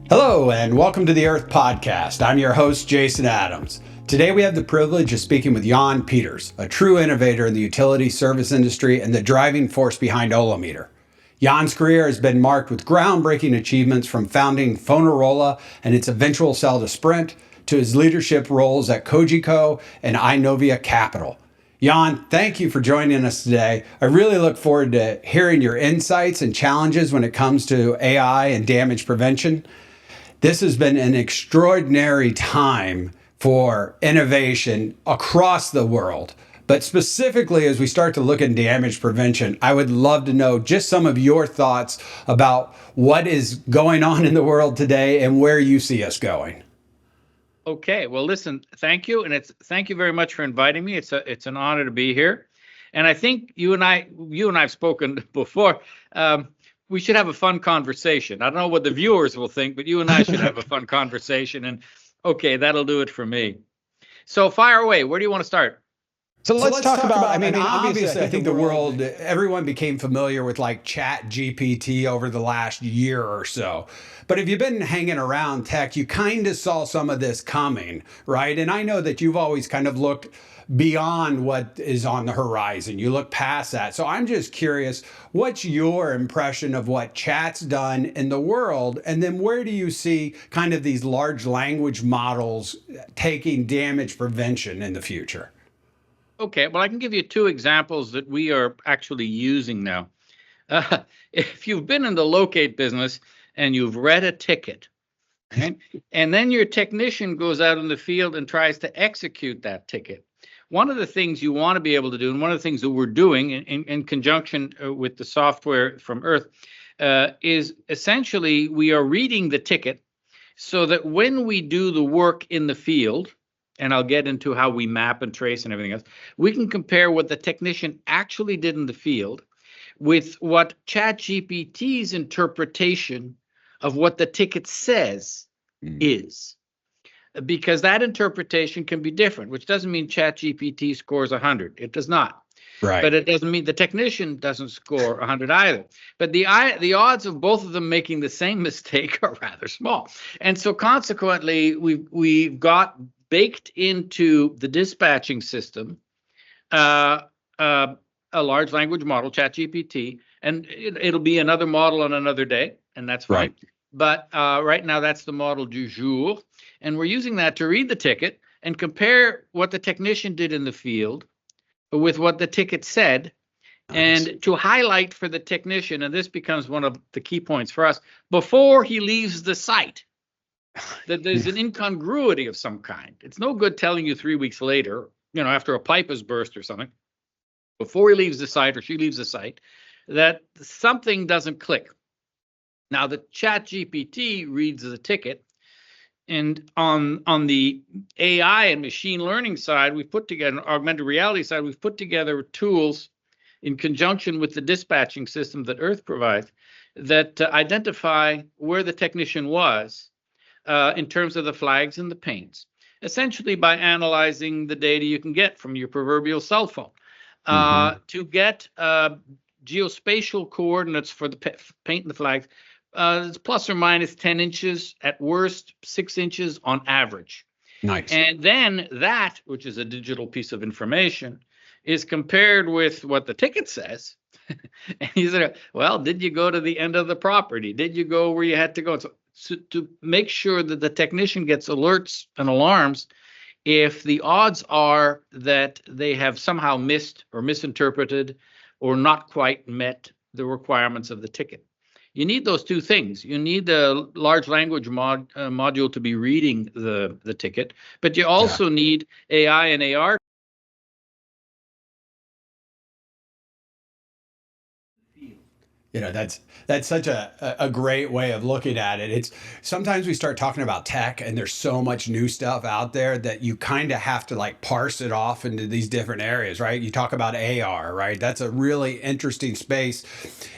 Hello, and welcome to the Irth Podcast. I'm your host, Jason Adams. Today, we have the privilege of speaking with Jan Peeters, a true innovator in the utility service industry and the driving force behind Olameter. Jan's career has been marked with groundbreaking achievements from founding Phonarola and its eventual sell to Sprint to his leadership roles at Cogeco and Inovia Capital. Jan, thank you for joining us today. I really look forward to hearing your insights and challenges when it comes to AI and damage prevention. This has been an extraordinary time for innovation across the world. But specifically, as we start to look at damage prevention, I would love to know just some of your thoughts about what is going on in the world today and where you see us going. Okay, well, listen, thank you, and thank you very much for inviting me. It's an honor to be here, and I think you and I've spoken before. We should have a fun conversation. I don't know what the viewers will think, but you and I should have a fun conversation. And okay, that'll do it for me. So fire away. Where do you want to start? So let's talk about, obviously, I think the world, everyone became familiar with like Chat GPT over the last year or so. But if you've been hanging around tech, you kind of saw some of this coming, right? And I know that you've always kind of looked beyond what is on the horizon. You look past that. So I'm just curious, what's your impression of what chat's done in the world? And then where do you see kind of these large language models taking damage prevention in the future? Okay, well, I can give you two examples that we are actually using now. If you've been in the locate business and you've read a ticket, right, and then your technician goes out in the field and tries to execute that ticket, one of the things you want to be able to do, and one of the things that we're doing in conjunction with the software from Irth, is essentially we are reading the ticket so that when we do the work in the field, and I'll get into how we map and trace and everything else, we can compare what the technician actually did in the field with what ChatGPT's interpretation of what the ticket says is. Because that interpretation can be different, which doesn't mean ChatGPT scores 100. It does not. Right. But it doesn't mean the technician doesn't score 100 either. But the odds of both of them making the same mistake are rather small. And so consequently, we've got baked into the dispatching system a large language model, ChatGPT, and it'll be another model on another day, and that's fine. Right. But right now, that's the model du jour. And we're using that to read the ticket and compare what the technician did in the field with what the ticket said. Nice. And to highlight for the technician, and this becomes one of the key points for us, before he leaves the site, that there's an incongruity of some kind. It's no good telling you 3 weeks later, after a pipe has burst or something, before he leaves the site or she leaves the site, that something doesn't click. Now, the ChatGPT reads the ticket, and on the AI and machine learning side, we've put together, augmented reality side, we've put together tools in conjunction with the dispatching system that Irth provides that identify where the technician was in terms of the flags and the paints, essentially by analyzing the data you can get from your proverbial cell phone to get geospatial coordinates for the paint and the flags. It's plus or minus 10 inches, at worst 6 inches on average. Nice. And then that, which is a digital piece of information, is compared with what the ticket says. And you say, well, did you go to the end of the property? Did you go where you had to go? So to make sure that the technician gets alerts and alarms if the odds are that they have somehow missed or misinterpreted or not quite met the requirements of the ticket. You need those two things. You need the large language module to be reading the ticket, but you also need AI and AR. That's such a great way of looking at it. It's sometimes we start talking about tech and there's so much new stuff out there that you kind of have to like parse it off into these different areas, right? You talk about AR, right? That's a really interesting space,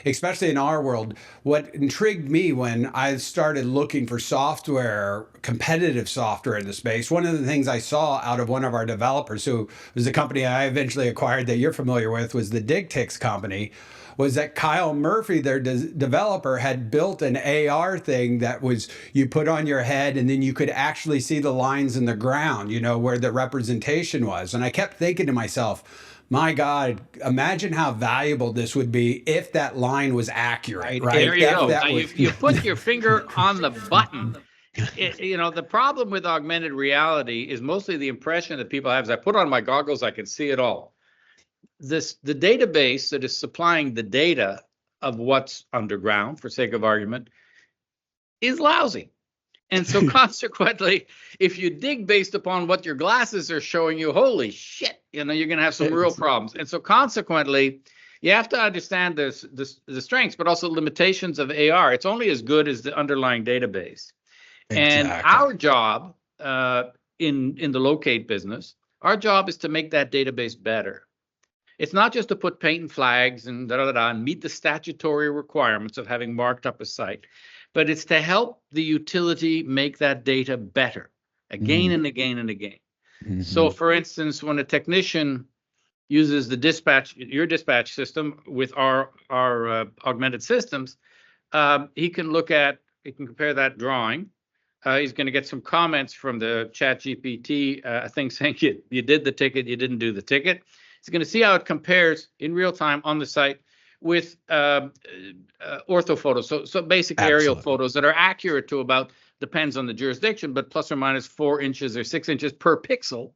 especially in our world. What intrigued me when I started looking for software, competitive software in the space, one of the things I saw out of one of our developers, who was the company I eventually acquired that you're familiar with, was the DigTix company, was that Kyle Murphy, their developer, had built an AR thing that was you put on your head and then you could actually see the lines in the ground, where the representation was. And I kept thinking to myself, my God, imagine how valuable this would be if that line was accurate, right? There you go. Now you put your finger on the button. The problem with augmented reality is mostly the impression that people have is I put on my goggles, I can see it all. The database that is supplying the data of what's underground, for sake of argument, is lousy. And so consequently, if you dig based upon what your glasses are showing you, holy shit, you're going to have some real problems. And so consequently, you have to understand the strengths, but also limitations of AR. It's only as good as the underlying database. Exactly. And our job in the locate business, our job is to make that database better. It's not just to put paint and flags and and meet the statutory requirements of having marked up a site, but it's to help the utility make that data better again and again and again. Mm-hmm. So, for instance, when a technician uses your dispatch system with our augmented systems, he can compare that drawing. He's going to get some comments from the chat GPT thing saying you did the ticket, you didn't do the ticket. He's going to see how it compares in real time on the site with ortho photos. So basic aerial photos that are accurate to about, depends on the jurisdiction, but plus or minus 4 inches or 6 inches per pixel.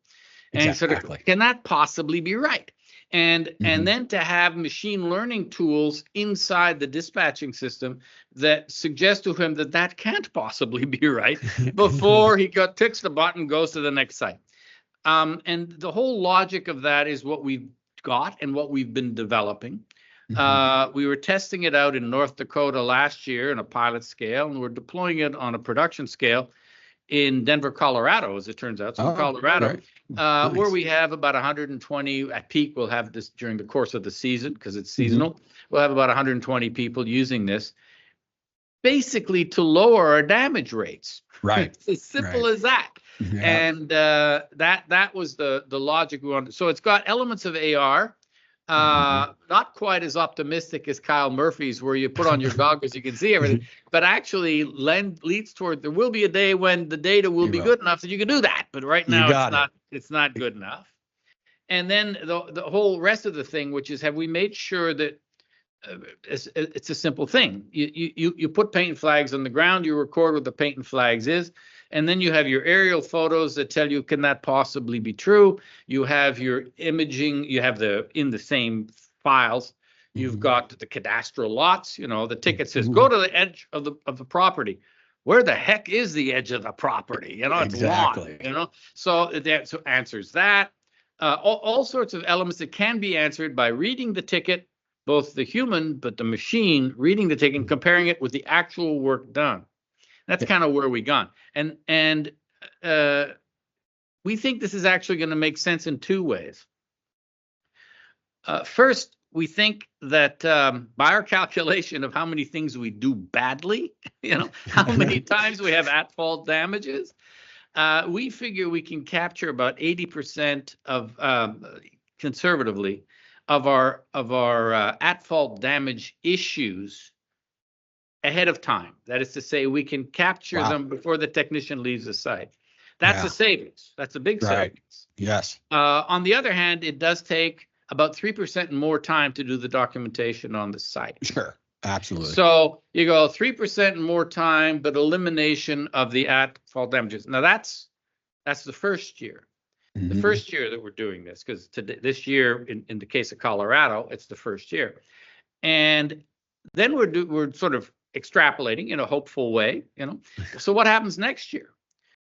And exactly. Can that possibly be right? And then to have machine learning tools inside the dispatching system that suggest to him that can't possibly be right before he ticks the button, goes to the next site. And the whole logic of that is what we've got and what we've been developing. We were testing it out in North Dakota last year in a pilot scale, and we're deploying it on a production scale in Denver, Colorado, as it turns out. So Colorado, right. Nice. Where we have about 120 at peak. We'll have this during the course of the season because it's seasonal. We'll have about 120 people using this, basically to lower our damage rates. Right. It's as simple as that. Yeah. And that was the logic we wanted. So it's got elements of AR. Not quite as optimistic as Kyle Murphy's, where you put on your goggles, you can see everything, but actually leads toward there will be a day when the data will be good enough that you can do that. But right now it's not good enough. And then the whole rest of the thing, which is, have we made sure that it's a simple thing. You put paint and flags on the ground, you record what the paint and flags is. And then you have your aerial photos that tell you, can that possibly be true? You have your imaging, you have in the same files, you've got the cadastral lots, the ticket says, go to the edge of the property. Where the heck is the edge of the property? It's exactly. Long, So that answers that. All sorts of elements that can be answered by reading the ticket, both the human, but the machine reading the ticket and comparing it with the actual work done. That's kind of where we gone. And we think this is actually going to make sense in 2 ways. First, we think that by our calculation of how many things we do badly, how many times we have at-fault damages, we figure we can capture about 80% of, conservatively, of our at-fault damage issues ahead of time. That is to say, we can capture them before the technician leaves the site. That's a savings. That's a big savings. Yes. On the other hand, it does take about 3% more time to do the documentation on the site. Sure. Absolutely. So you go 3% more time, but elimination of the at-fault damages. Now that's the first year. The first year that we're doing this, because this year, in the case of Colorado, it's the first year. And then we're sort of extrapolating in a hopeful way, So what happens next year?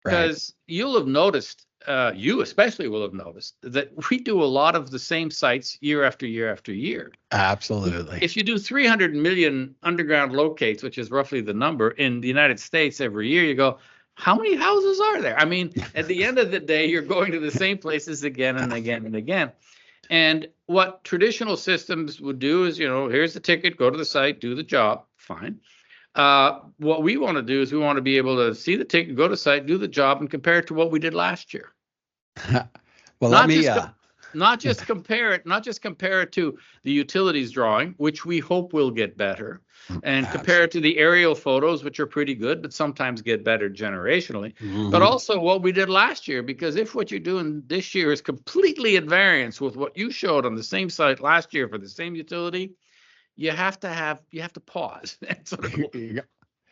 Because you'll have noticed, you especially will have noticed, that we do a lot of the same sites year after year after year. Absolutely. If you do 300 million underground locates, which is roughly the number in the United States every year, you go, how many houses are there? I mean, at the end of the day, you're going to the same places again and again and again. And what traditional systems would do is, here's the ticket, go to the site, do the job, fine. What we want to do is we want to be able to see the ticket, go to the site, do the job, and compare it to what we did last year. Well, not just compare it to the utilities drawing, which we hope will get better, and compare it to the aerial photos, which are pretty good, but sometimes get better generationally. But also what we did last year, because if what you're doing this year is completely at variance with what you showed on the same site last year for the same utility, you have to pause and sort of go,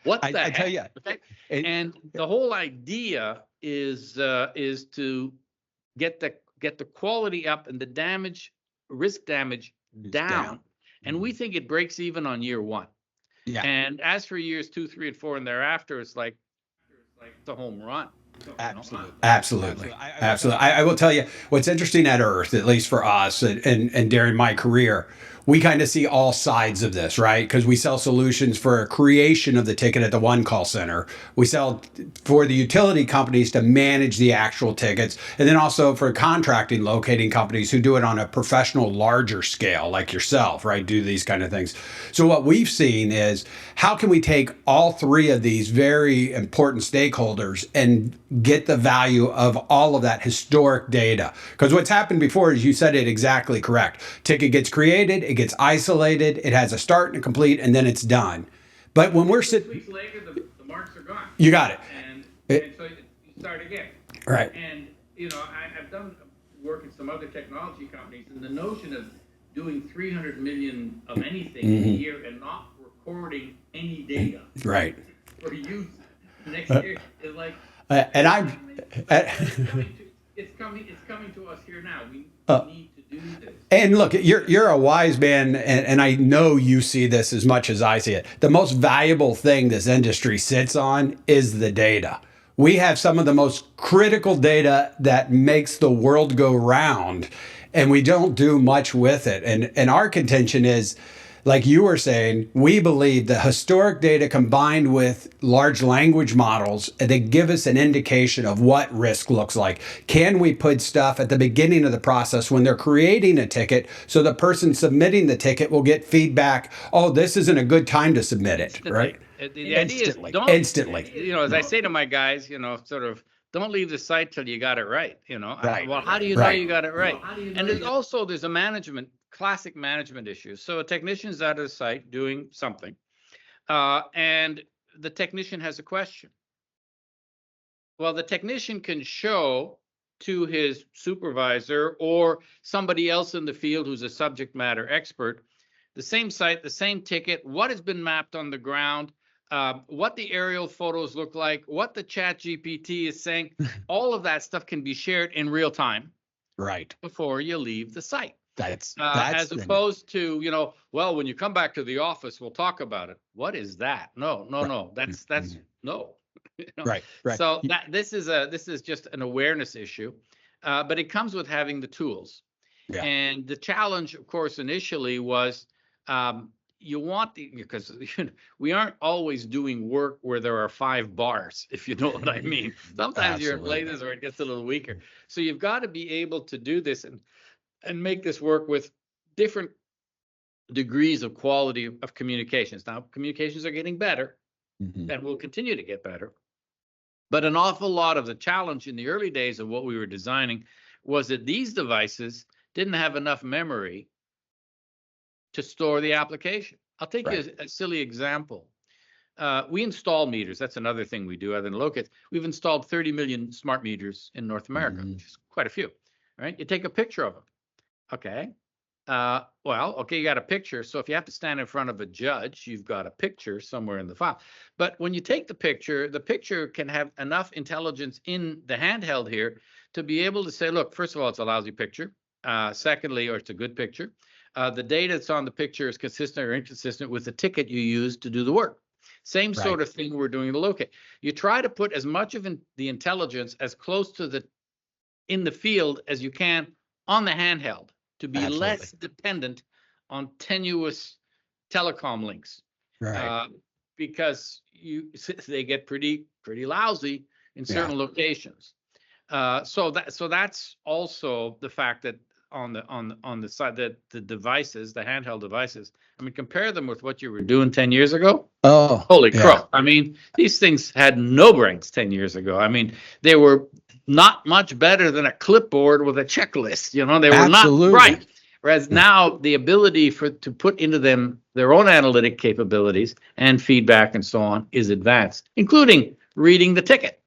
what the heck? tell you, okay? And the whole idea is to get the quality up and the risk damage down. And we think it breaks even on year 1. Yeah. And as for years 2, 3, and 4 and thereafter, it's like the home run. Absolutely. I will tell you what's interesting at Irth, at least for us and during my career, we kind of see all sides of this, right? Because we sell solutions for creation of the ticket at the one call center. We sell for the utility companies to manage the actual tickets. And then also for contracting, locating companies who do it on a professional, larger scale, like yourself, right? Do these kind of things. So what we've seen is how can we take all 3 of these very important stakeholders and get the value of all of that historic data? Because what's happened before is you said it exactly correct. Ticket gets created, it gets isolated, it has a start and a complete, and then it's done. But when we're sitting 6 weeks later, the marks are gone. You got it. And so you start again. Right. And I've done work in some other technology companies, and the notion of doing 300 million of anything in a year and not recording any data right for use next year is like. And I'm. It's coming to us here now. We need to do this. And look, you're a wise man, and I know you see this as much as I see it. The most valuable thing this industry sits on is the data. We have some of the most critical data that makes the world go round, and we don't do much with it. And our contention is, like you were saying, we believe the historic data combined with large language models, they give us an indication of what risk looks like. Can we put stuff at the beginning of the process when they're creating a ticket so the person submitting the ticket will get feedback, oh, this isn't a good time to submit it, right? The idea is instantly. As I say to my guys, sort of, don't leave the site till you got it right. Right. Well, how do you know you got it right? And there's a classic management issue. So a technician's out of the site doing something, and the technician has a question. Well, the technician can show to his supervisor or somebody else in the field who's a subject matter expert the same site, the same ticket, what has been mapped on the ground, what the aerial photos look like, what the chat GPT is saying. All of that stuff can be shared in real time, right, before you leave the site. That's as opposed to, well, when you come back to the office, we'll talk about it. What is that? No. That's no. Right. So this is just an awareness issue, but it comes with having the tools. Yeah. And the challenge, of course, initially was because we aren't always doing work where there are 5 bars, if you know what I mean. Sometimes you're in places where it gets a little weaker. So you've got to be able to do this and make this work with different degrees of quality of communications. Now, communications are getting better and will continue to get better. But an awful lot of the challenge in the early days of what we were designing was that these devices didn't have enough memory to store the application. I'll take you a silly example. We install meters. That's another thing we do other than locate. We've installed 30 million smart meters in North America, which is quite a few, right? You take a picture of them. Okay. You got a picture. So if you have to stand in front of a judge, you've got a picture somewhere in the file. But when you take the picture can have enough intelligence in the handheld here to be able to say, look, first of all, it's a lousy picture. Secondly, or it's a good picture. The data that's on the picture is consistent or inconsistent with the ticket you use to do the work. Same sort of thing we're doing to locate. You try to put as much of the intelligence as close to in the field as you can on the handheld to be less dependent on tenuous telecom links, because they get pretty lousy in certain locations. So that's also the fact that on the side that the devices, the handheld devices, I mean, compare them with what you were doing 10 years ago. Oh, holy crow! I mean, these things had no brains 10 years ago. I mean, they were not much better than a clipboard with a checklist. They were Absolutely. not right. Whereas now the ability to put into them their own analytic capabilities and feedback and so on is advanced, including reading the ticket.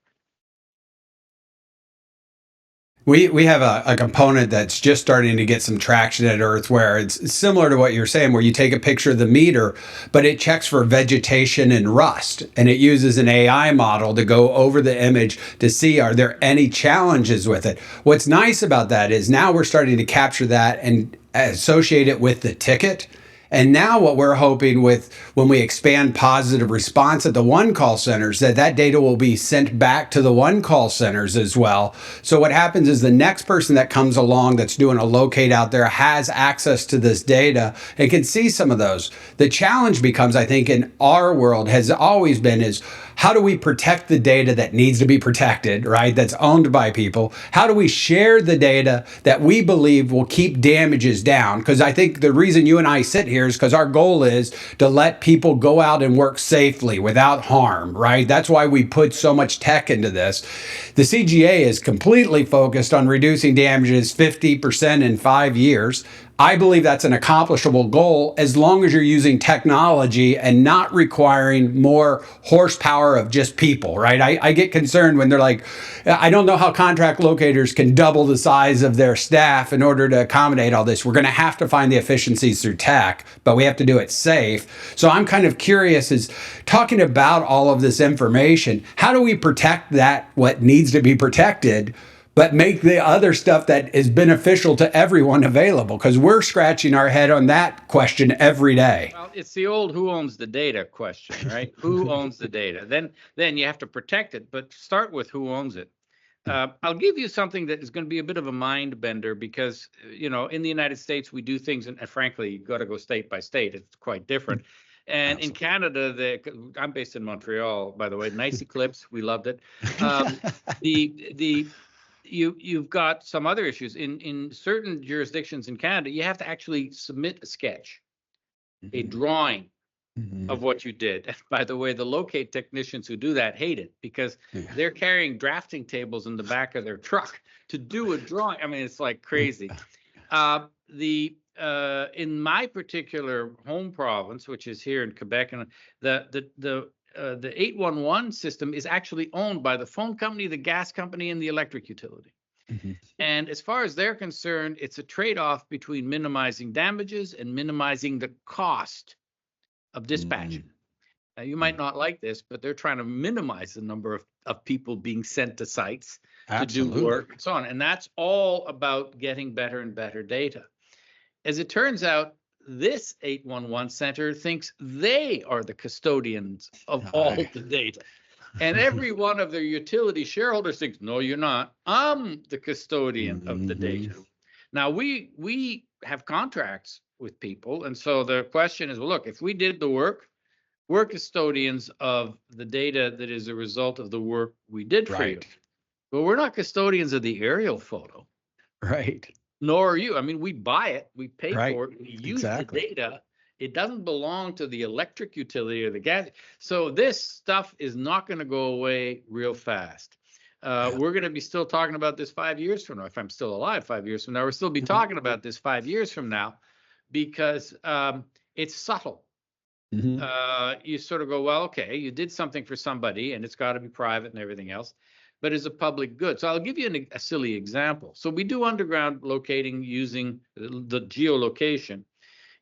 We have a component that's just starting to get some traction at Earth where it's similar to what you're saying, where you take a picture of the meter, but it checks for vegetation and rust. And it uses an AI model to go over the image to see, are there any challenges with it? What's nice about that is now we're starting to capture that and associate it with the ticket. And now what we're hoping with when we expand positive response at the one call centers, that data will be sent back to the one call centers as well. So what happens is the next person that comes along that's doing a locate out there has access to this data and can see some of those. The challenge becomes, I think, in our world has always been is how do we protect the data that needs to be protected, right? That's owned by people. How do we share the data that we believe will keep damages down? Because I think the reason you and I sit here is because our goal is to let people go out and work safely without harm, right? That's why we put so much tech into this. The CGA is completely focused on reducing damages 50% in 5 years. I believe that's an accomplishable goal as long as you're using technology and not requiring more horsepower of just people, right? I get concerned when they're like, I don't know how contract locators can double the size of their staff in order to accommodate all this. We're going to have to find the efficiencies through tech, but we have to do it safe. So I'm kind of curious is talking about all of this information, how do we protect that, what needs to be protected, but make the other stuff that is beneficial to everyone available? Because we're scratching our head on that question every day. Well, it's the old who owns the data question, right? Who owns the data? Then you have to protect it, but start with who owns it. I'll give you something that is going to be a bit of a mind bender because, in the United States, we do things, and frankly, you got to go state by state. It's quite different. And in Canada, I'm based in Montreal, by the way, nice eclipse. We loved it. You've got some other issues in certain jurisdictions in Canada. You have to actually submit a sketch, a drawing of what you did. And by the way, the locate technicians who do that hate it because they're carrying drafting tables in the back of their truck to do a drawing. I mean, it's like crazy. In my particular home province, which is here in Quebec, and the 811 system is actually owned by the phone company, the gas company, and the electric utility. And as far as they're concerned, it's a trade-off between minimizing damages and minimizing the cost of dispatching. Now, you might not like this, but they're trying to minimize the number of people being sent to sites to do work and so on. And that's all about getting better and better data. As it turns out, this 811 center thinks they are the custodians of all the data. And every one of their utility shareholders thinks, no, you're not. I'm the custodian of the data. Now, we have contracts with people. And so the question is, well, look, if we did the work, we're custodians of the data that is a result of the work we did for you. But we're not custodians of the aerial photo. Right. Nor are you. I mean, we buy it, we pay for it, we use the data. It doesn't belong to the electric utility or the gas. So this stuff is not going to go away real fast. We're going to be still talking about this 5 years from now. If I'm still alive 5 years from now, we'll still be talking about this 5 years from now because it's subtle. You sort of go, well, okay, you did something for somebody and it's got to be private and everything else, but is a public good. So I'll give you a silly example. So we do underground locating using the geolocation,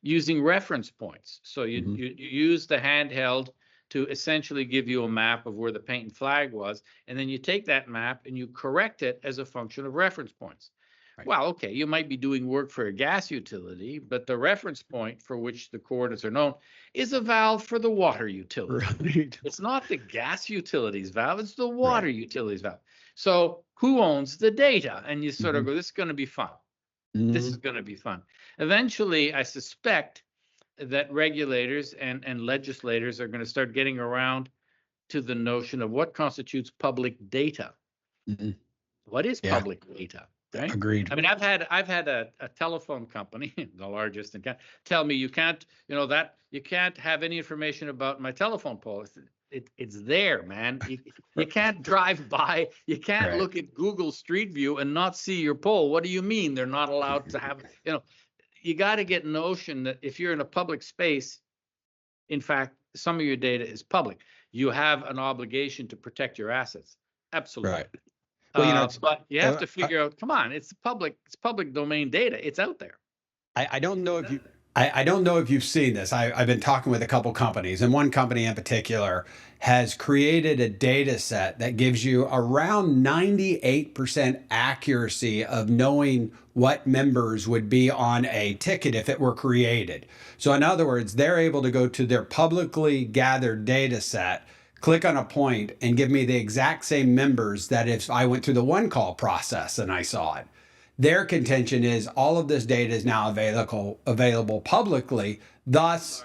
using reference points. So you use the handheld to essentially give you a map of where the paint and flag was, and then you take that map and you correct it as a function of reference points. Well, okay, you might be doing work for a gas utility, but the reference point for which the coordinates are known is a valve for the water utility. It's not the gas utility's valve, it's the water utility's valve. So who owns the data? And you sort of go, this is going to be fun. This is going to be fun. Eventually, I suspect that regulators and legislators are going to start getting around to the notion of what constitutes public data. What is public data? Right? Agreed. I mean, I've had a telephone company, the largest in Canada, tell me you can't have any information about my telephone policy. it's there, man. You can't drive by. You can't Right. look at Google Street View and not see your pole. What do you mean they're not allowed to have? You got to get notion that if you're in a public space, in fact, some of your data is public. You have an obligation to protect your assets. Absolutely. Right. Well, but you have to figure out. Come on, it's public domain data. It's out there. I don't know if you. I don't know if you've seen this. I've been talking with a couple companies, and one company in particular has created a data set that gives you around 98% accuracy of knowing what members would be on a ticket if it were created. So in other words, they're able to go to their publicly gathered data set, click on a point, and give me the exact same members that if I went through the one call process and I saw it. Their contention is all of this data is now available publicly. Thus,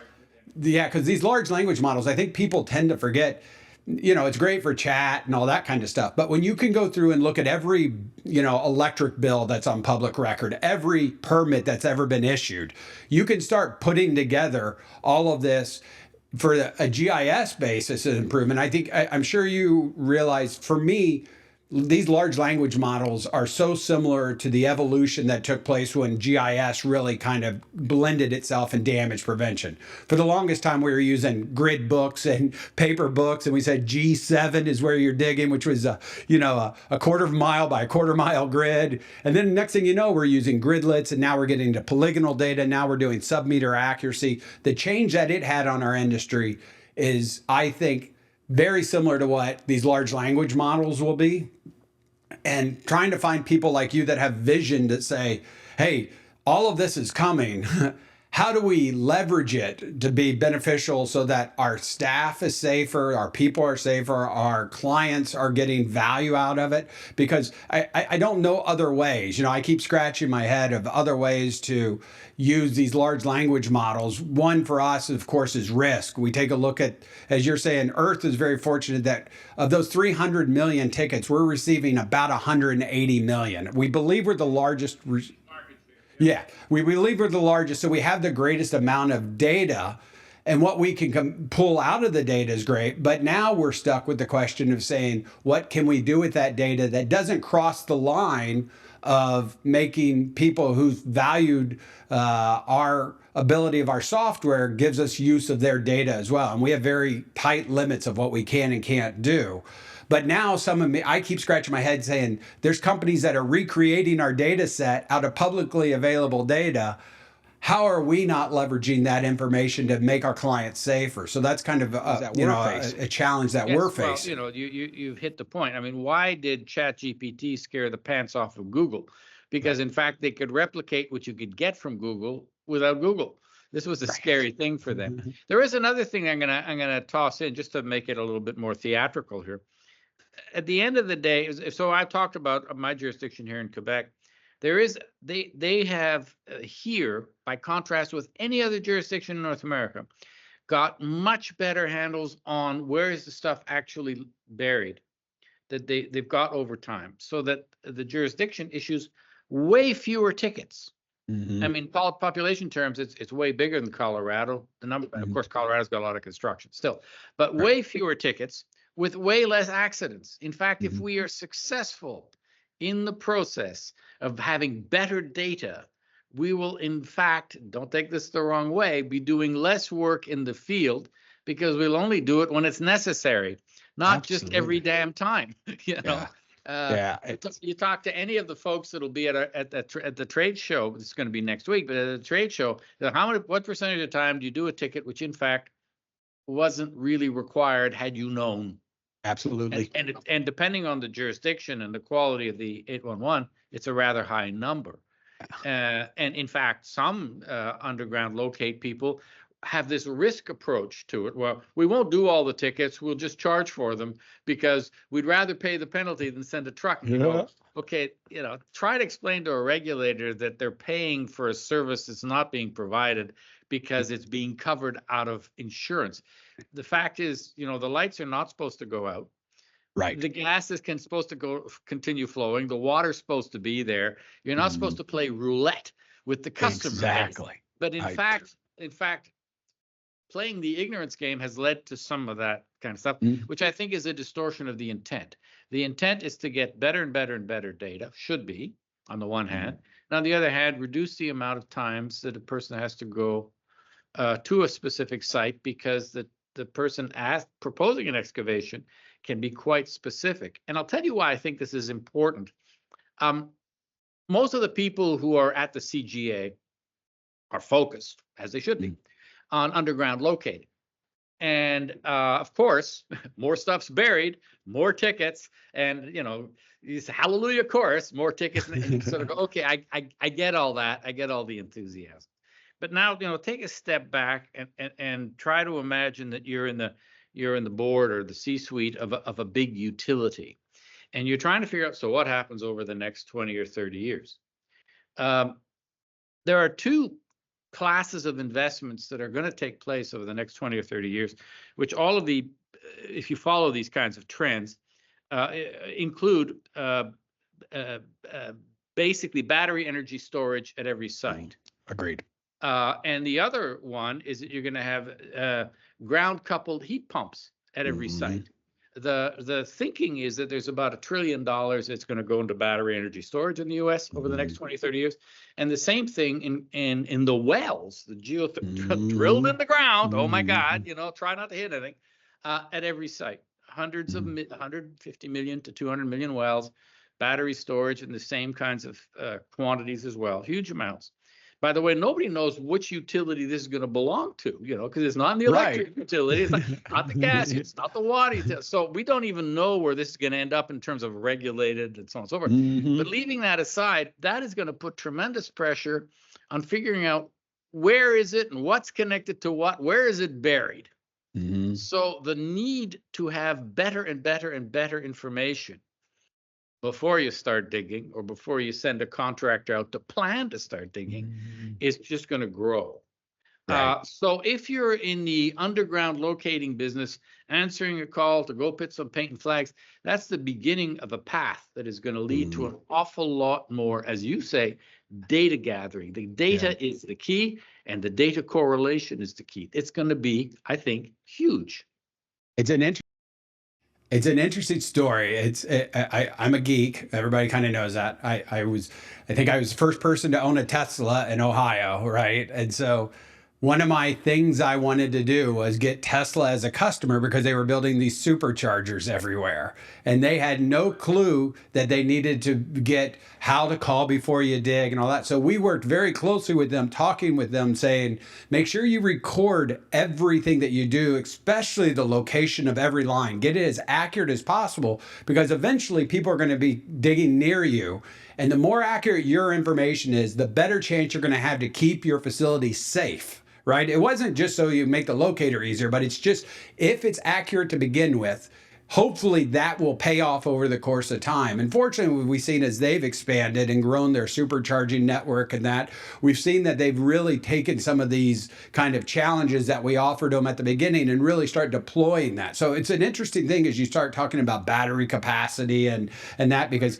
because these large language models, I think people tend to forget, it's great for chat and all that kind of stuff. But when you can go through and look at every, electric bill that's on public record, every permit that's ever been issued, you can start putting together all of this for a GIS basis of improvement. I'm sure you realize, for me, these large language models are so similar to the evolution that took place when GIS really kind of blended itself in damage prevention. For the longest time, we were using grid books and paper books, and we said G7 is where you're digging, which was a quarter mile by a quarter mile grid. And then next thing you know, we're using gridlets, and now we're getting to polygonal data. Now we're doing sub-meter accuracy. The change that it had on our industry is, I think, very similar to what these large language models will be. And trying to find people like you that have vision that say, hey, all of this is coming. How do we leverage it to be beneficial so that our staff is safer, our people are safer, our clients are getting value out of it? Because I don't know other ways. I keep scratching my head of other ways to use these large language models. One for us, of course, is risk. We take a look at, as you're saying, Irth is very fortunate that of those 300 million tickets, we're receiving about 180 million. We believe we're the largest. Yeah, we believe we're the largest, so we have the greatest amount of data, and what we can pull out of the data is great. But now we're stuck with the question of saying, what can we do with that data that doesn't cross the line of making people who've valued our ability of our software gives us use of their data as well. And we have very tight limits of what we can and can't do. But now I keep scratching my head saying there's companies that are recreating our data set out of publicly available data. How are we not leveraging that information to make our clients safer? So that's kind of a challenge that we're facing. Well, you've hit the point. I mean, why did ChatGPT scare the pants off of Google? Because in fact, they could replicate what you could get from Google without Google. This was a scary thing for them. There is another thing I'm gonna toss in just to make it a little bit more theatrical here. At the end of the day, so I've talked about my jurisdiction here in Quebec. They have here, by contrast with any other jurisdiction in North America, got much better handles on where is the stuff actually buried that they've got over time, so that the jurisdiction issues way fewer tickets. I mean, population terms, it's way bigger than Colorado. The number, of course, Colorado's got a lot of construction still, but way fewer tickets with way less accidents. In fact, if we are successful in the process of having better data, we will, in fact, don't take this the wrong way, be doing less work in the field, because we'll only do it when it's necessary, not just every damn time. You talk to any of the folks that'll be at the trade show. It's going to be next week, but at the trade show, what percentage of the time do you do a ticket which, in fact, wasn't really required had you known? Absolutely. And depending on the jurisdiction and the quality of the 811, it's a rather high number. And in fact, some underground locate people have this risk approach to it. Well, we won't do all the tickets. We'll just charge for them because we'd rather pay the penalty than send a truck. Okay, try to explain to a regulator that they're paying for a service that's not being provided because it's being covered out of insurance. The fact is, the lights are not supposed to go out. Right. The gas is supposed to continue flowing. The water's supposed to be there. You're not supposed to play roulette with the customer. Exactly. But in fact, playing the ignorance game has led to some of that kind of stuff, which I think is a distortion of the intent. The intent is to get better and better and better data, should be, on the one hand. And on the other hand, reduce the amount of times that a person has to go to a specific site, because the person proposing an excavation can be quite specific. And I'll tell you why I think this is important. Most of the people who are at the CGA are focused, as they should be, on underground locating. And of course, more stuff's buried, more tickets, and this hallelujah chorus, more tickets, and sort of go, okay, I get all that, I get all the enthusiasm. But now, take a step back and try to imagine that you're in the board or the C-suite of a big utility, and you're trying to figure out, so what happens over the next 20 or 30 years? There are two classes of investments that are going to take place over the next 20 or 30 years, which if you follow these kinds of trends, include basically battery energy storage at every site. Agreed. And the other one is that you're going to have ground-coupled heat pumps at every site. The thinking is that there's about $1 trillion that's going to go into battery energy storage in the U.S. over the next 20, 30 years. And the same thing in the wells, the drilled in the ground. Oh my God, try not to hit anything, at every site. 150 million to 200 million wells, battery storage in the same kinds of quantities as well, huge amounts. By the way, nobody knows which utility this is going to belong to, because it's not in the electric utility, it's not the gas, it's not the water utility. So we don't even know where this is going to end up in terms of regulated and so on and so forth. But leaving that aside, that is going to put tremendous pressure on figuring out where is it and what's connected to what, where is it buried. So the need to have better and better and better information before you start digging, or before you send a contractor out to plan to start digging, is just going to grow. Right. So if you're in the underground locating business, answering a call to go put some paint and flags, that's the beginning of a path that is going to lead to an awful lot more, as you say, data gathering. The data is the key, and the data correlation is the key. It's going to be, I think, huge. It's an interesting story. I'm a geek. Everybody kind of knows that. I think I was the first person to own a Tesla in Ohio, right? And so one of my things I wanted to do was get Tesla as a customer, because they were building these superchargers everywhere. And they had no clue that they needed to get how to call before you dig and all that. So we worked very closely with them, talking with them, saying, make sure you record everything that you do, especially the location of every line. Get it as accurate as possible, because eventually people are going to be digging near you. And the more accurate your information is, the better chance you're going to have to keep your facility safe. Right? It wasn't just so you make the locator easier, but it's just, if it's accurate to begin with, hopefully that will pay off over the course of time. And fortunately, we've seen as they've expanded and grown their supercharging network and that, we've seen that they've really taken some of these kind of challenges that we offered them at the beginning and really start deploying that. So it's an interesting thing as you start talking about battery capacity and that, because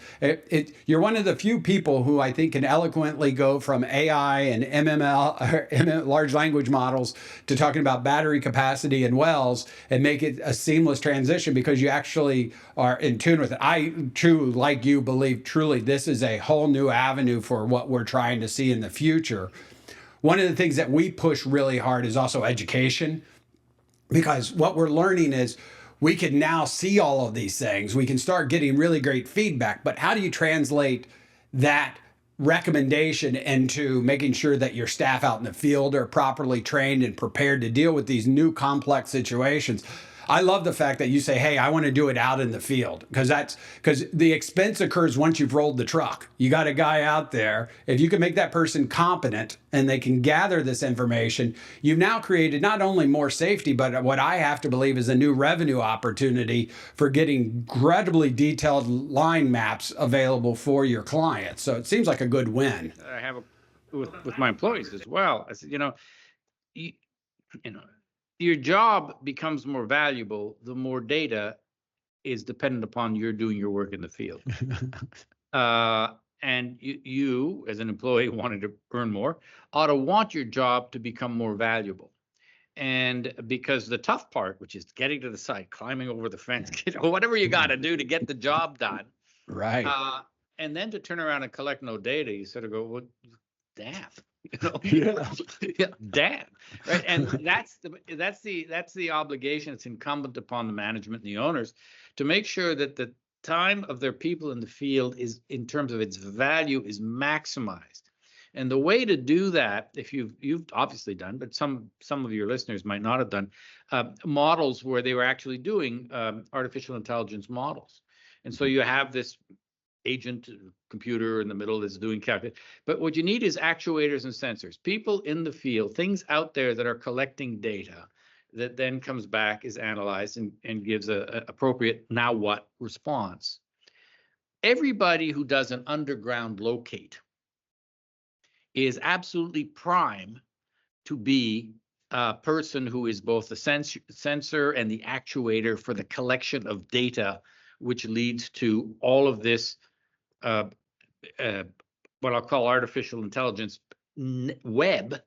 you're one of the few people who I think can eloquently go from AI and MML, large language models, to talking about battery capacity and wells and make it a seamless transition, because you actually are in tune with it. I too, like you, believe truly this is a whole new avenue for what we're trying to see in the future. One of the things that we push really hard is also education, because what we're learning is we can now see all of these things. We can start getting really great feedback, but how do you translate that recommendation into making sure that your staff out in the field are properly trained and prepared to deal with these new complex situations? I love the fact that you say, hey, I want to do it out in the field, because the expense occurs once you've rolled the truck. You got a guy out there. If you can make that person competent and they can gather this information, you've now created not only more safety, but what I have to believe is a new revenue opportunity for getting incredibly detailed line maps available for your clients. So it seems like a good win. I have with my employees as well. I said, your job becomes more valuable the more data is dependent upon you're doing your work in the field. And you, as an employee wanting to earn more, ought to want your job to become more valuable. And because the tough part, which is getting to the site, climbing over the fence, whatever you got to do to get the job done, Right. and then to turn around and collect no data, you sort of go, well, damn, Yeah. yeah, damn, right? And that's the obligation. It's incumbent upon the management and the owners to make sure that the time of their people in the field is, in terms of its value, is maximized. And the way to do that, if you've obviously done, but some of your listeners might not have done, models where they were actually doing artificial intelligence models. And so you have this agent computer in the middle that's doing calculation. But what you need is actuators and sensors, people in the field, things out there that are collecting data that then comes back, is analyzed, and gives a appropriate now what response. Everybody who does an underground locate is absolutely prime to be a person who is both the sensor and the actuator for the collection of data, which leads to all of this what I'll call artificial intelligence web,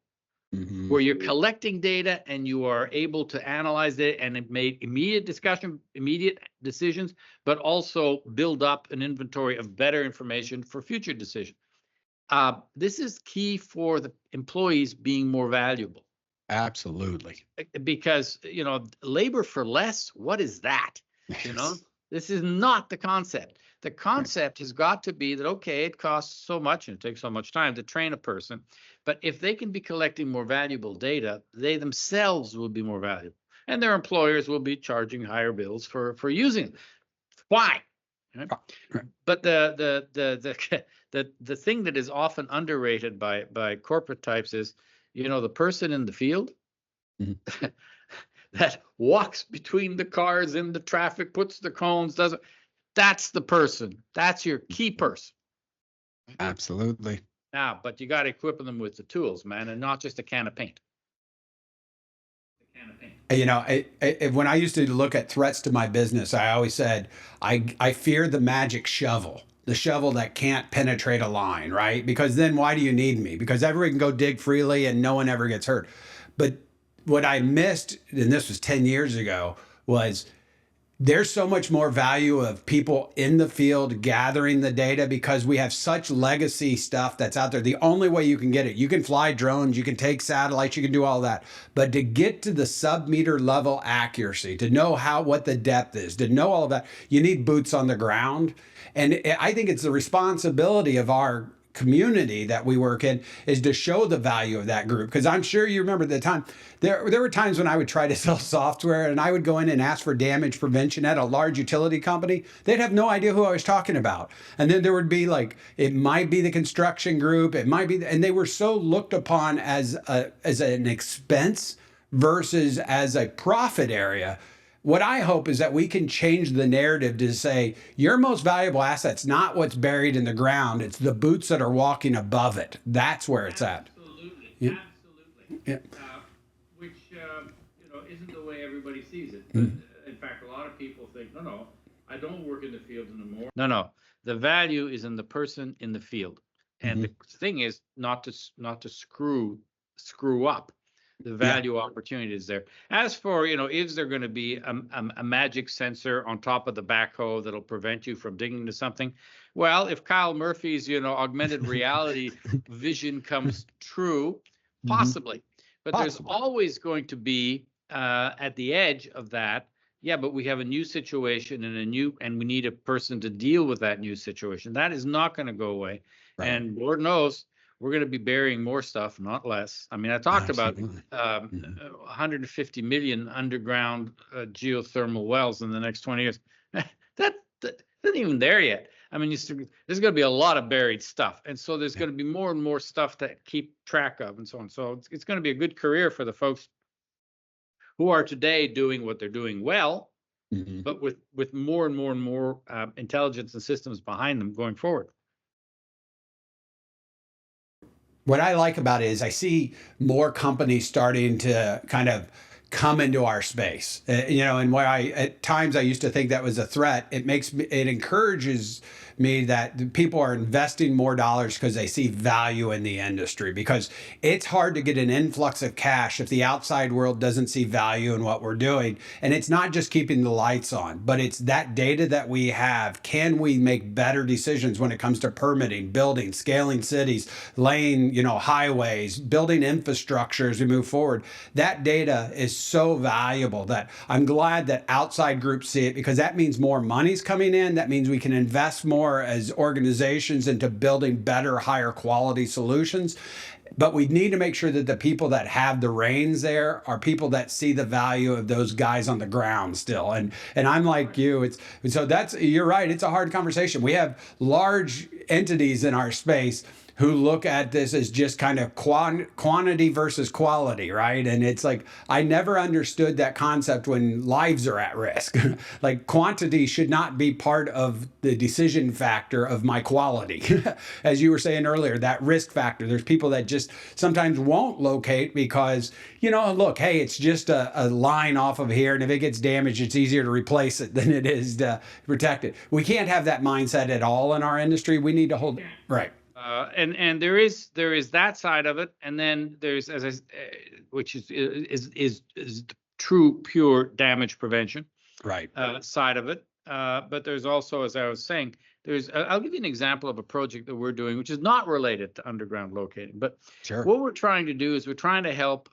where you're collecting data and you are able to analyze it and make immediate decisions, but also build up an inventory of better information for future decisions. This is key for the employees being more valuable. Absolutely. Because, labor for less, what is that? This is not the concept. The concept has got to be that, okay, it costs so much and it takes so much time to train a person, but if they can be collecting more valuable data, they themselves will be more valuable, and their employers will be charging higher bills for using it. Why? Right? But the thing that is often underrated by corporate types is, the person in the field that walks between the cars in the traffic, puts the cones, that's the person. That's your key person. Absolutely. Now, but you got to equip them with the tools, man, and not just a can of paint. When I used to look at threats to my business, I always said, I fear the magic shovel, the shovel that can't penetrate a line, right? Because then why do you need me? Because everyone can go dig freely and no one ever gets hurt. But what I missed, and this was 10 years ago, was there's so much more value of people in the field gathering the data, because we have such legacy stuff that's out there. The only way you can get it, you can fly drones, you can take satellites, you can do all that. But to get to the sub-meter level accuracy, to know what the depth is, to know all of that, you need boots on the ground. And I think it's the responsibility of our community that we work in is to show the value of that group. Because I'm sure you remember the time, there were times when I would try to sell software and I would go in and ask for damage prevention at a large utility company. They'd have no idea who I was talking about. And then there would be it might be the construction group, it might be, and they were so looked upon as an expense versus as a profit area. What I hope is that we can change the narrative to say your most valuable asset's not what's buried in the ground. It's the boots that are walking above it. That's where it's at. Absolutely. Yeah. Absolutely. Yeah. Which, isn't the way everybody sees it. But, in fact, a lot of people think, no, I don't work in the field anymore. No. The value is in the person in the field. And the thing is not to screw up. The value opportunity is there. As for, is there going to be a magic sensor on top of the backhoe that'll prevent you from digging into something? Well, if Kyle Murphy's, augmented reality vision comes true, possibly. But there's always going to be at the edge of that. Yeah, but we have a new situation and we need a person to deal with that new situation. That is not going to go away. Right. And Lord knows, we're going to be burying more stuff, not less. I mean, I talked about 150 million underground geothermal wells in the next 20 years. That isn't even there yet. I mean, there's going to be a lot of buried stuff. And so there's going to be more and more stuff to keep track of and so on. So it's going to be a good career for the folks who are today doing what they're doing well, but with more and more and more intelligence and systems behind them going forward. What I like about it is I see more companies starting to kind of come into our space, and where at times I used to think that was a threat. It encourages me that people are investing more dollars because they see value in the industry, because it's hard to get an influx of cash if the outside world doesn't see value in what we're doing. And it's not just keeping the lights on, but it's that data that we have. Can we make better decisions when it comes to permitting, building, scaling cities, laying, highways, building infrastructure as we move forward? That data is so valuable that I'm glad that outside groups see it, because that means more money's coming in. That means we can invest more as organizations into building better, higher quality solutions. But we need to make sure that the people that have the reins there are people that see the value of those guys on the ground still. And I'm like you. You're right. It's a hard conversation. We have large entities in our space who look at this as just kind of quantity versus quality, right? And it's like, I never understood that concept when lives are at risk. Like, quantity should not be part of the decision factor of my quality. As you were saying earlier, that risk factor, there's people that just sometimes won't locate because, look, hey, it's just a line off of here, and if it gets damaged, it's easier to replace it than it is to protect it. We can't have that mindset at all in our industry. We need to hold, right. And there is that side of it, and then there's, which is the true pure damage prevention, right, side of it. But there's also, as I was saying, I'll give you an example of a project that we're doing, which is not related to underground locating. But sure. What we're trying to do is we're trying to help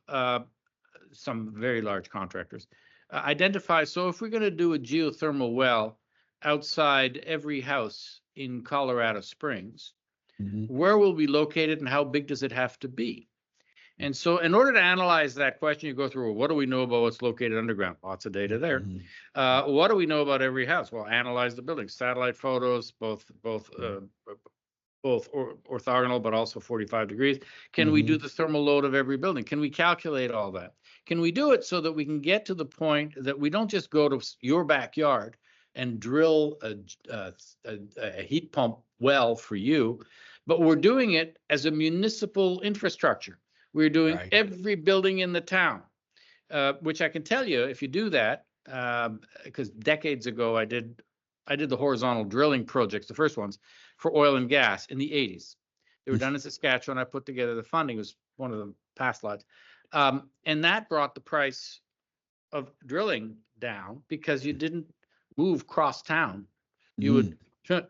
some very large contractors identify. So if we're going to do a geothermal well outside every house in Colorado Springs, where will we locate it, and how big does it have to be? And so in order to analyze that question, you go through, well, what do we know about what's located underground? Lots of data there. What do we know about every house? Well, analyze the building, satellite photos, both orthogonal, but also 45 degrees. Can we do the thermal load of every building? Can we calculate all that? Can we do it so that we can get to the point that we don't just go to your backyard and drill a heat pump well for you, but we're doing it as a municipal infrastructure. We're doing every building in the town, which I can tell you, if you do that, because decades ago I did the horizontal drilling projects, the first ones for oil and gas in the 80s. They were done in Saskatchewan. I put together the funding. It was one of the past slides. And that brought the price of drilling down because you didn't move cross town. You would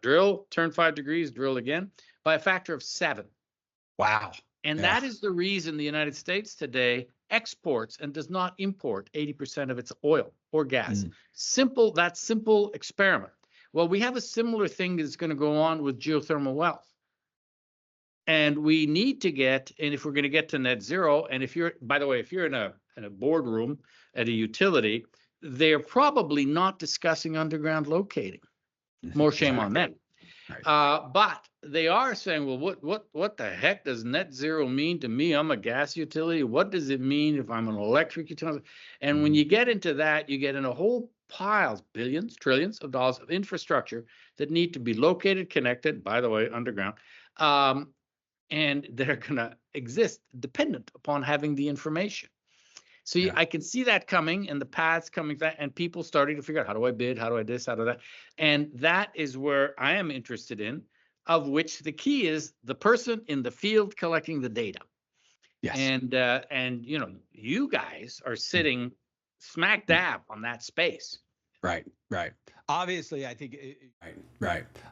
drill, turn 5 degrees, drill again, by a factor of 7. Wow. And that is the reason the United States today exports and does not import 80% of its oil or gas. That simple experiment. Well, we have a similar thing that's going to go on with geothermal wells. And we need to get, and if we're going to get to net zero, and if you're, by the way, if you're in a boardroom at a utility, they're probably not discussing underground locating. More shame on them. But they are saying, well, what the heck does net zero mean to me? I'm a gas utility. What does it mean if I'm an electric utility? And when you get into that, you get in a whole piles, billions, trillions of dollars of infrastructure that need to be located, connected, by the way, underground, and they're going to exist dependent upon having the information. So I can see that coming, and the paths coming, and people starting to figure out, how do I bid? How do I this? How do that? And that is where I am interested in, of which the key is the person in the field collecting the data. Yes. And you guys are sitting smack dab on that space. Right. Obviously, I think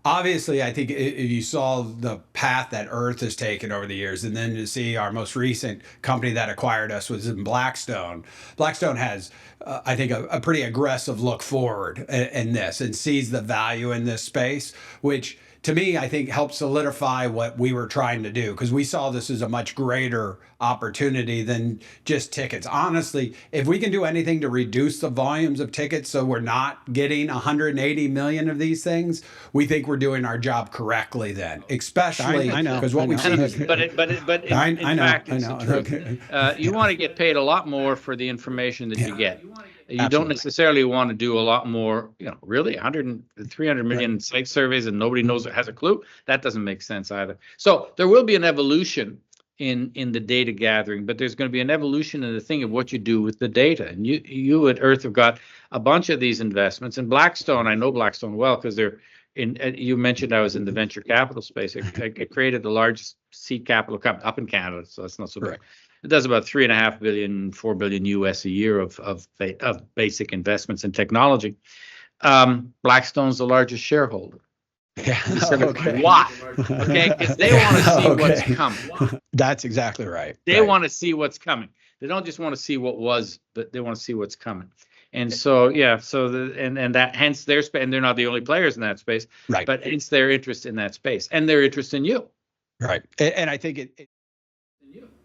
Obviously, I think you saw the path that Irth has taken over the years, and then to see our most recent company that acquired us was in Blackstone. Blackstone has, I think, a pretty aggressive look forward in this and sees the value in this space, which to me, I think helped solidify what we were trying to do, because we saw this as a much greater opportunity than just tickets. Honestly, if we can do anything to reduce the volumes of tickets so we're not getting 180 million of these things, we think we're doing our job correctly then, especially because what we've seen is... But in fact, it's the truth. You want to get paid a lot more for the information that you get. You don't necessarily want to do a lot more, really 300 million site surveys and nobody knows it has a clue. That doesn't make sense either. So there will be an evolution in the data gathering, but there's going to be an evolution in the thing of what you do with the data. And you at Irth have got a bunch of these investments. And Blackstone, I know Blackstone well because they're You mentioned I was in the venture capital space. I created the largest seed capital company up in Canada, so that's not so bad. Right. It does about $3.5 billion, $4 billion US a year of basic investments in technology. Blackstone's the largest shareholder. Yeah. Okay. Why? Okay, because they want to see what's coming. That's exactly right. They want to see what's coming. They don't just want to see what was, but they want to see what's coming. And so, and that hence their space, and they're not the only players in that space, right? But hence their interest in that space and their interest in you, right? And I think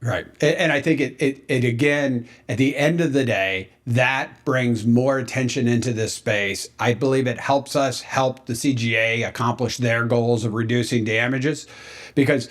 right. And I think it again, at the end of the day, that brings more attention into this space. I believe it helps us help the CGA accomplish their goals of reducing damages, because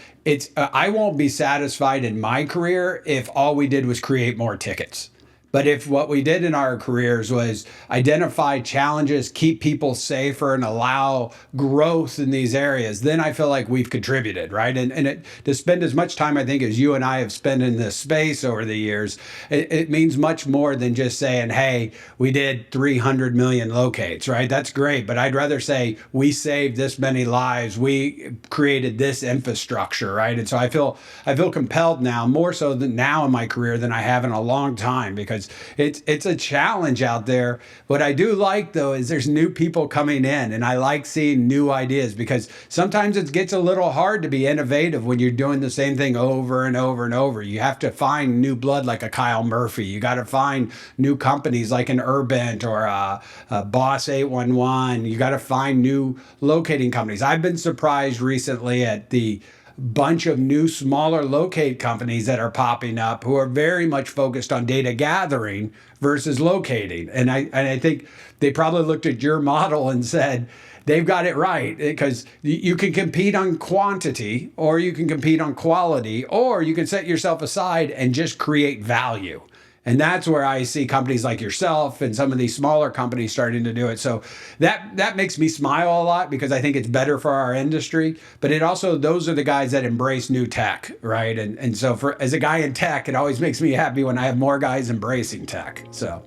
I won't be satisfied in my career if all we did was create more tickets. But if what we did in our careers was identify challenges, keep people safer, and allow growth in these areas, then I feel like we've contributed, right? And to spend as much time, I think, as you and I have spent in this space over the years, it means much more than just saying, hey, we did 300 million locates, right? That's great. But I'd rather say we saved this many lives. We created this infrastructure, right? And so I feel compelled now, more so than now in my career than I have in a long time, because it's a challenge out there. What I do like, though, is there's new people coming in, and I like seeing new ideas, because sometimes it gets a little hard to be innovative when you're doing the same thing over and over and over. You have to find new blood like a Kyle Murphy. You got to find new companies like an Urbent or a Boss 811. You got to find new locating companies. I've been surprised recently at the bunch of new smaller locate companies that are popping up who are very much focused on data gathering versus locating. And I think they probably looked at your model and said they've got it right, because you can compete on quantity, or you can compete on quality, or you can set yourself aside and just create value. And that's where I see companies like yourself and some of these smaller companies starting to do it. So that makes me smile a lot, because I think it's better for our industry. But it also, those are the guys that embrace new tech, right? And so as a guy in tech, it always makes me happy when I have more guys embracing tech. So,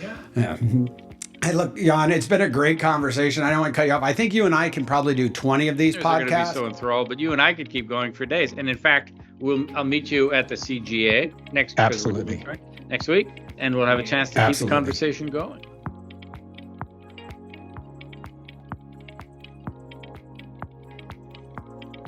yeah. Hey, look, Jan, it's been a great conversation. I don't want to cut you off. I think you and I can probably do 20 of these podcasts. They're going to be so enthralled, but you and I could keep going for days. And in fact, I'll meet you at the CGA next week. Absolutely. Next week, and we'll have a chance to keep the conversation going.